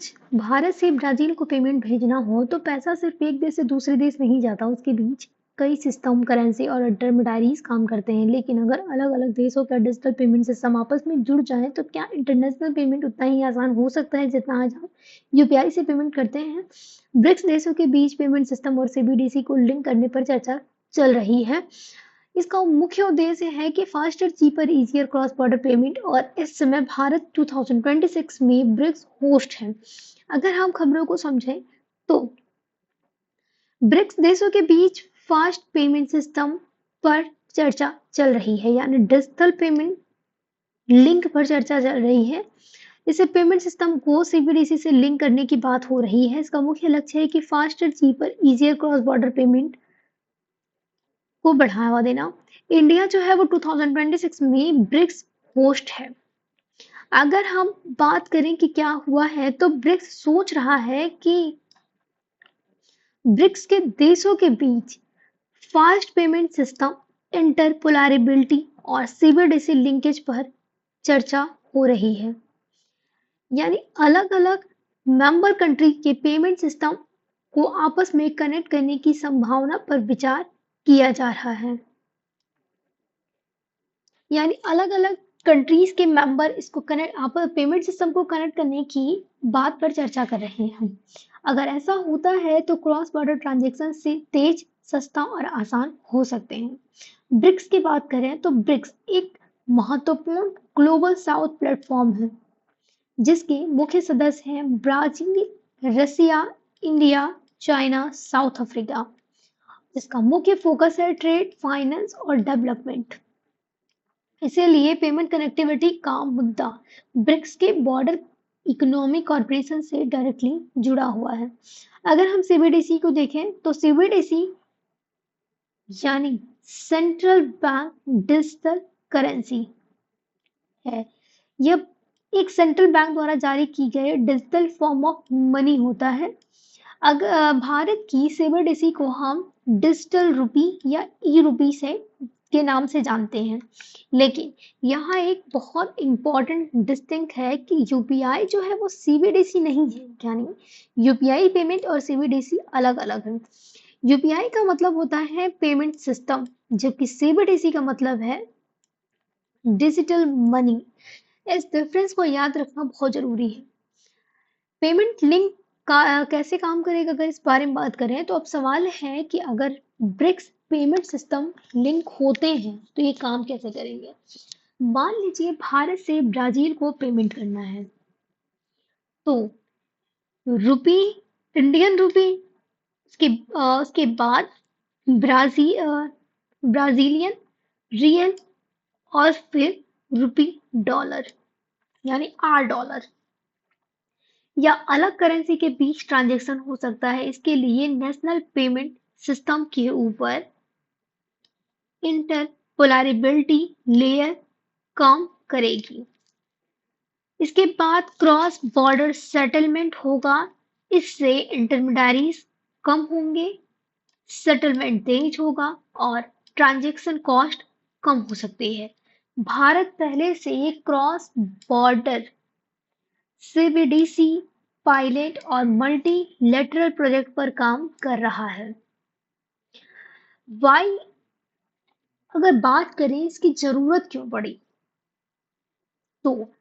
आज भारत से ब्राजील को पेमेंट भेजना हो तो पैसा सिर्फ एक देश से दूसरे देश नहीं जाता, उसके बीच कई सिस्टम, करेंसी और इंटरमीडियरीज काम करते हैं। लेकिन अगर अलग अलग देशों का डिजिटल पेमेंट सिस्टम आपस में जुड़ जाए तो क्या इंटरनेशनल पेमेंट उतना ही आसान हो सकता है जितना आज हम यूपीआई से पेमेंट करते हैं? ब्रिक्स देशों के बीच पेमेंट सिस्टम और सीबीडीसी को लिंक करने पर चर्चा चल रही है। इसका मुख्य उद्देश्य है कि faster, cheaper, easier cross border payment, और इस समय भारत 2026 में ब्रिक्स होस्ट है। अगर हम खबरों को समझें तो ब्रिक्स देशों के बीच फास्ट पेमेंट सिस्टम पर चर्चा चल रही है, यानी डिजिटल पेमेंट लिंक पर चर्चा चल रही है। इसे पेमेंट सिस्टम को सीबीडीसी से लिंक करने की बात हो रही है। इसका मुख्य लक्ष्य है कि faster, cheaper, easier cross border payment को बढ़ावा देना। इंडिया जो है वो 2026 में ब्रिक्स होस्ट है। अगर हम बात करें कि क्या हुआ है तो ब्रिक्स सोच रहा है कि ब्रिक्स के देशों के बीच फास्ट पेमेंट सिस्टम, इंटरपोलैरिबिलिटी और सीबीडीसी लिंकेज पर चर्चा हो रही है, यानी अलग अलग मेंबर कंट्री के पेमेंट सिस्टम को आपस में कनेक्ट करने की संभावना पर विचार किया जा रहा है। यानी अलग अलग कंट्रीज के मेंबर इसको कनेक्ट, आप पेमेंट सिस्टम को कनेक्ट करने की बात पर चर्चा कर रहे हैं। अगर ऐसा होता है तो क्रॉस बॉर्डर ट्रांजैक्शन से तेज, सस्ता और आसान हो सकते हैं। ब्रिक्स की बात करें तो ब्रिक्स एक महत्वपूर्ण ग्लोबल साउथ प्लेटफॉर्म है जिसके मुख्य सदस्य हैं ब्राजील, रसिया, इंडिया, चाइना, साउथ अफ्रीका। जिसका मुख्य फोकस है ट्रेड, फाइनेंस और डेवलपमेंट। इसीलिए पेमेंट कनेक्टिविटी का मुद्दा ब्रिक्स के बॉर्डर इकोनॉमिक कॉर्पोरेशन से डायरेक्टली जुड़ा हुआ है। अगर हम सीबीडीसी को देखें तो सीबीडीसी यानी सेंट्रल बैंक डिजिटल करेंसी है। यह एक सेंट्रल बैंक द्वारा जारी की गई डिजिटल फॉर्म ऑफ मनी होता है। अगर भारत की सीबीडीसी को हम डिजिटल रुपी या ई रुपी से के नाम से जानते हैं, लेकिन यहाँ एक बहुत इंपॉर्टेंट डिस्टिंक्ट है कि यूपीआई जो है वो सीबीडीसी नहीं है, यानी यूपीआई पेमेंट और सीबीडीसी अलग अलग है। यूपीआई का मतलब होता है पेमेंट सिस्टम, जबकि सीबीडीसी का मतलब है डिजिटल मनी। इस डिफरेंस को याद रखना बहुत जरूरी है। पेमेंट लिंक का कैसे काम करेगा, अगर इस बारे में बात करें तो अब सवाल है कि अगर ब्रिक्स पेमेंट सिस्टम लिंक होते हैं तो ये काम कैसे करेंगे। मान लीजिए भारत से ब्राजील को पेमेंट करना है तो रुपी, इंडियन रुपी, उसके बाद ब्राजीलियन रियल और फिर रुपी डॉलर यानी $R या अलग करेंसी के बीच ट्रांजैक्शन हो सकता है। इसके लिए नेशनल पेमेंट सिस्टम के ऊपर इंटरपोलैरिबिलिटी लेयर काम करेगी। इसके बाद क्रॉस बॉर्डर सेटलमेंट होगा। इससे इंटरमीडियरीज कम होंगे, सेटलमेंट तेज होगा और ट्रांजैक्शन कॉस्ट कम हो सकती है। भारत पहले से क्रॉस बॉर्डर सीबीडीसी पायलट और मल्टीलेटरल प्रोजेक्ट पर काम कर रहा है। वाई अगर बात करें इसकी जरूरत क्यों पड़ी, तो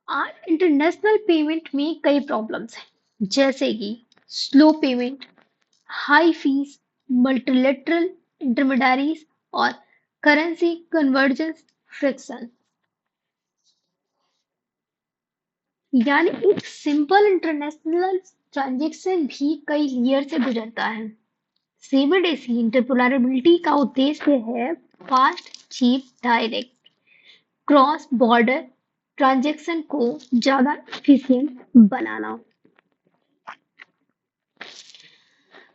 आज इंटरनेशनल पेमेंट में कई प्रॉब्लम्स हैं, जैसे कि slow payment, high fees, multilateral intermediaries और करेंसी कन्वर्जेंस फ्रिक्शन। यानी एक सिंपल इंटरनेशनल ट्रांजैक्शन भी कई लेयर से गुजरता है। सीबीडीसी इंटरपोलैरिबिलिटी का उद्देश्य है fast, cheap, direct cross border transaction को ज्यादा एफिशिएंट बनाना।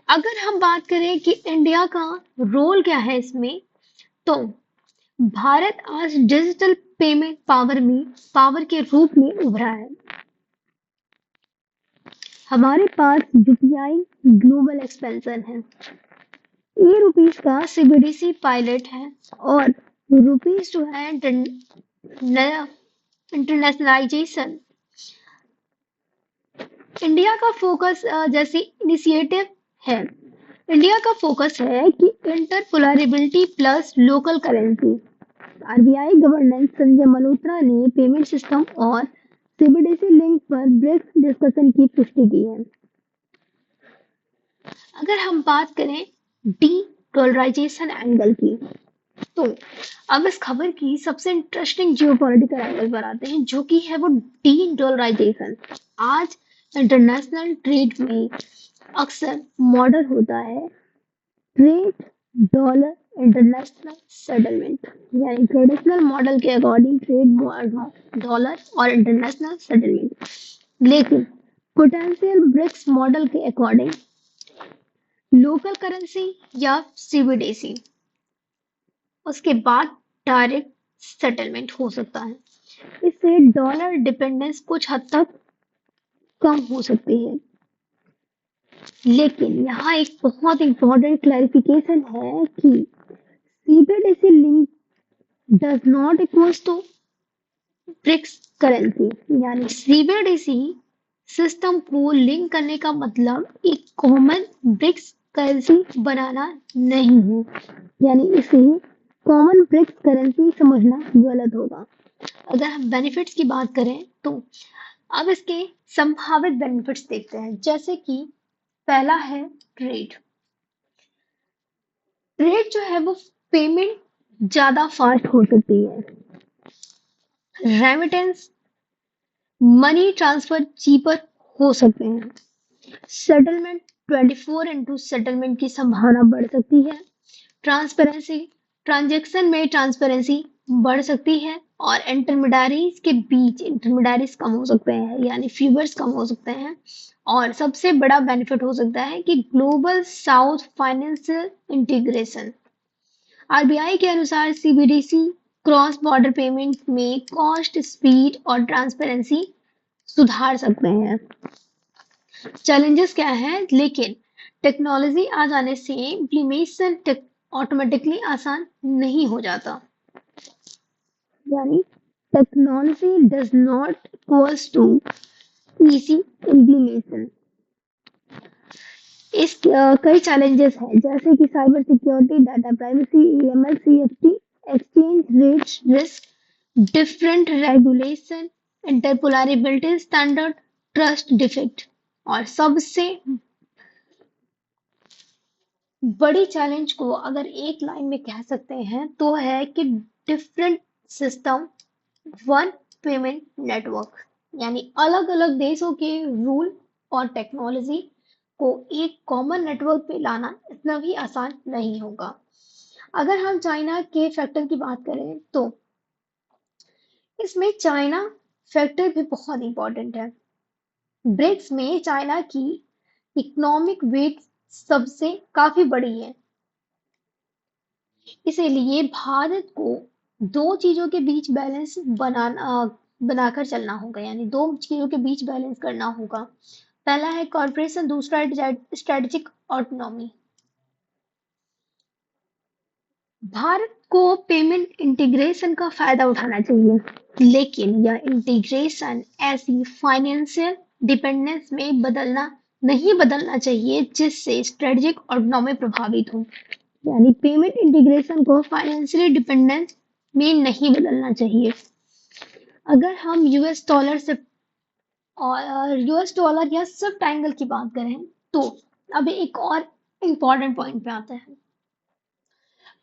अगर हम बात करें कि इंडिया का रोल क्या है इसमें, तो भारत आज डिजिटल पेमेंट पावर के रूप में उभरा है। हमारे पास यूपीआई ग्लोबल एक्सपेंशन है, ई रुपीस का सीबीडीसी पायलट है और रुपीस जो है इंटरनेशनलाइजेशन इंडिया का फोकस जैसे इनिशिएटिव है। इंडिया का फोकस है कि interoperability plus local currency. RBI governor Sanjay Malhotra ने पेमेंट सिस्टम और सीबीडीसी लिंक पर ब्रिक्स डिस्कशन की पुष्टि की है। अगर हम बात करें डी डॉलराइजेशन एंगल की, तो अब इस खबर की सबसे इंटरेस्टिंग जियोपॉलिटिकल एंगल पर आते हैं, जो कि है वो डी डॉलराइजेशन। आज इंटरनेशनल ट्रेड में अक्सर मॉडल होता है ट्रेड डॉलर इंटरनेशनल सेटलमेंट, यानी ट्रेडिशनल मॉडल के अकॉर्डिंग ट्रेड डॉलर और इंटरनेशनल सेटलमेंट। लेकिन पोटेंशियल ब्रिक्स मॉडल के अकॉर्डिंग लोकल करेंसी या सीबीडीसी, उसके बाद डायरेक्ट सेटलमेंट हो सकता है। इससे डॉलर डिपेंडेंस कुछ हद तक कम हो सकती है। लेकिन यहाँ एक बहुत इंपॉर्टेंट क्लैरिफिकेशन है कि CBDC link does not equals to BRICS currency, यानी सीबीडीसी सिस्टम को लिंक करने का मतलब एक कॉमन ब्रिक्स करेंसी बनाना नहीं है, यानी इसे कॉमन ब्रिक्स करेंसी समझना गलत होगा। अगर हम बेनिफिट्स की बात करें तो अब इसके संभावित बेनिफिट्स देखते हैं, जैसे कि पहला है ट्रेड। ट्रेड जो है वो पेमेंट ज्यादा फास्ट हो सकती है, रेमिटेंस मनी ट्रांसफर चीपर हो सकते हैं, सेटलमेंट 24 सेटलमेंट की संभावना बढ़ सकती है, ट्रांसपेरेंसी ट्रांजैक्शन में ट्रांसपेरेंसी बढ़ सकती है, और इंटरमीडियरीज के बीच इंटरमीडियरीज कम हो सकते हैं, यानी फीवर्स कम हो सकते हैं। और सबसे बड़ा बेनिफिट हो सकता है कि global south financial integration. RBI के अनुसार सीबीडीसी क्रॉस बॉर्डर पेमेंट में कॉस्ट, स्पीड और ट्रांसपेरेंसी सुधार सकते हैं। चैलेंजेस क्या है, लेकिन टेक्नोलॉजी आ जाने से इम्प्लीमेशन ऑटोमेटिकली आसान नहीं हो जाता, यानी technology does not equals to easy implementation. इस कई चैलेंजेस हैं, जैसे कि cyber security, data privacy, AML, CFT, exchange rates risk, different regulation, interoperability standard, trust defect, और सबसे बड़ी चैलेंज को अगर एक लाइन में कह सकते हैं तो है कि different system one payment network, यानी अलग अलग देशों के रूल और टेक्नोलॉजी को एक कॉमन नेटवर्क पे लाना इतना भी आसान नहीं होगा। अगर हम चाइना के फैक्टर की बात करें तो इसमें चाइना फैक्टर भी बहुत इंपॉर्टेंट है। ब्रिक्स में चाइना की इकोनॉमिक वेट सबसे काफी बड़ी है, इसीलिए भारत को दो चीजों के बीच बैलेंस बनाकर चलना होगा, यानी दो चीजों के बीच बैलेंस करना होगा। पहला है कॉर्पोरेशन, दूसरा है स्ट्रेटेजिक ऑटोनॉमी। भारत को पेमेंट इंटीग्रेशन का फायदा उठाना चाहिए, लेकिन यह इंटीग्रेशन ऐसी फाइनेंशियल डिपेंडेंस में नहीं बदलना चाहिए जिससे स्ट्रेटेजिक ऑटोनॉमी प्रभावित हो, यानी पेमेंट इंटीग्रेशन को फाइनेंशियली डिपेंडेंस में नहीं बदलना चाहिए। अगर हम यूएस डॉलर या स्विफ्ट एंगल की बात करें तो अब एक और इम्पॉर्टेंट पॉइंट पे आता है,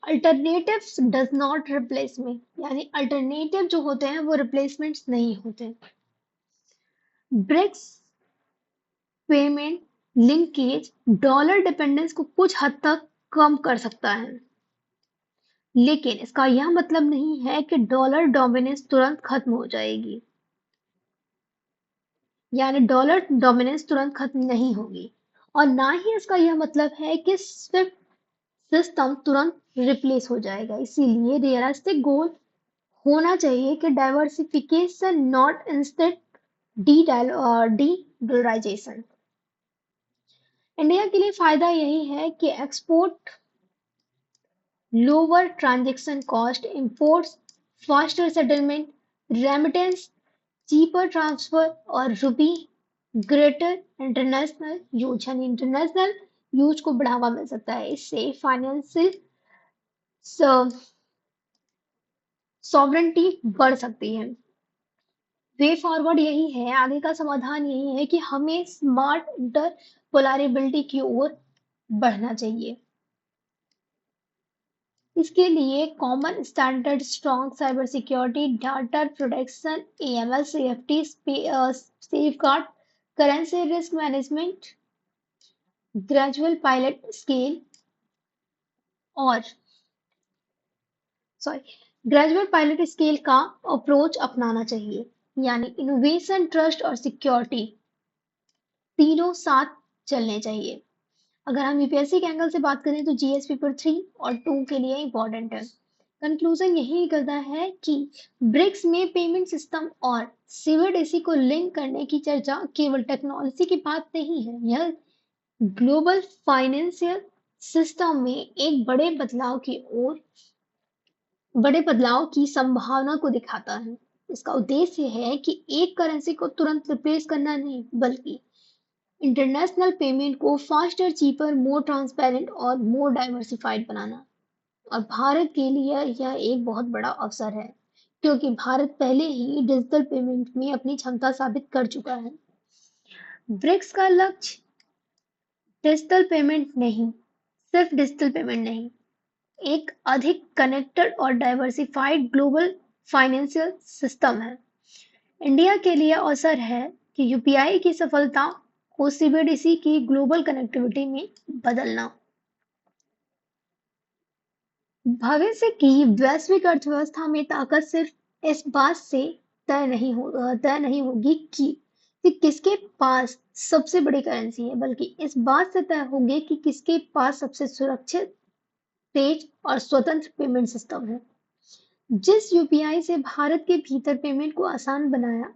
अल्टरनेटिव्स डज नॉट रिप्लेस में, यानी अल्टरनेटिव जो होते हैं वो रिप्लेसमेंट्स नहीं होते। BRICS payment linkage dollar dependence को कुछ हद तक कम कर सकता है, लेकिन इसका यह मतलब नहीं है कि डॉलर डोमिनेंस तुरंत खत्म हो जाएगी, यानी डॉलर डोमिनेंस तुरंत खत्म नहीं होगी, और ना ही इसका यह मतलब है कि स्विफ्ट सिस्टम तुरंत रिप्लेस हो जाएगा। इसीलिए रियलिस्टिक गोल होना चाहिए कि diversification not instead de dollarization. India के लिए फायदा यही है कि export lower transaction cost, imports faster settlement, remittance cheaper transfer, और रुपी ग्रेटर इंटरनेशनल यूज, यानी इंटरनेशनल यूज को बढ़ावा मिल सकता है। इससे फाइनेंशियल सॉवरेंटी बढ़ सकती है। वे फॉरवर्ड यही है, आगे का समाधान यही है कि हमें स्मार्ट इंटरपोलरेबिलिटी की ओर बढ़ना चाहिए। इसके लिए common standard, strong cyber security, data protection, AML, safety, safeguard, currency risk management, gradual pilot scale और ग्रेजुअल पायलट स्केल का अप्रोच अपनाना चाहिए। यानी इनोवेशन, ट्रस्ट और सिक्योरिटी तीनों साथ चलने चाहिए। अगर हम यूपीएससी के एंगल से बात करें तो जीएस पेपर 3 और 2 के लिए इंपॉर्टेंट है। कंक्लूजन यही निकलता है कि ब्रिक्स में पेमेंट सिस्टम और सीबीडीसी को लिंक करने की चर्चा केवल टेक्नोलॉजी की बात नहीं है, यह ग्लोबल फाइनेंशियल सिस्टम में एक बड़े बदलाव की संभावना को दिखाता है। इसका उद्देश्य है कि एक करेंसी को तुरंत रिप्लेस करना नहीं, बल्कि इंटरनेशनल पेमेंट को फास्टर, चीपर, मोर ट्रांसपेरेंट और मोर डाइवर्सिफाइड बनाना। और भारत के लिए यह एक बहुत बड़ा अवसर है, क्योंकि भारत पहले ही डिजिटल पेमेंट में अपनी क्षमता साबित कर चुका है। ब्रिक्स का लक्ष्य सिर्फ डिजिटल पेमेंट नहीं, एक अधिक कनेक्टेड और डाइवर्सिफाइड ग्लोबल फाइनेंशियल सिस्टम है। इंडिया के लिए अवसर है कि यूपीआई की सफलता को सीबीडीसी की ग्लोबल कनेक्टिविटी में बदलना। भविष्य की वैश्विक अर्थव्यवस्था में ताकत सिर्फ इस बात से तय नहीं होगी कि किसके पास सबसे बड़ी करेंसी है, बल्कि इस बात से तय होगी कि किसके पास सबसे सुरक्षित, तेज और स्वतंत्र पेमेंट सिस्टम है। जिस यूपीआई से भारत के भीतर पेमेंट को आसान बनाया,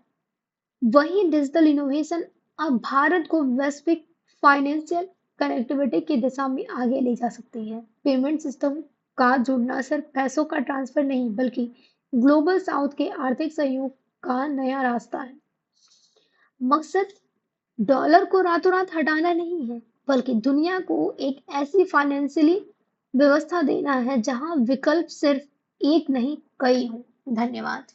वही डिजिटल इनोवेशन अब भारत को वैश्विक फाइनेंशियल कनेक्टिविटी की दिशा में आगे ले जा सकती है। पेमेंट सिस्टम का जुड़ना सिर्फ पैसों का ट्रांसफर नहीं, बल्कि ग्लोबल साउथ के आर्थिक सहयोग का नया रास्ता है। मकसद डॉलर को रातों रात हटाना नहीं है, बल्कि दुनिया को एक ऐसी फाइनेंशियली व्यवस्था देना है जहां विकल्प सिर्फ एक नहीं, कई हों। धन्यवाद।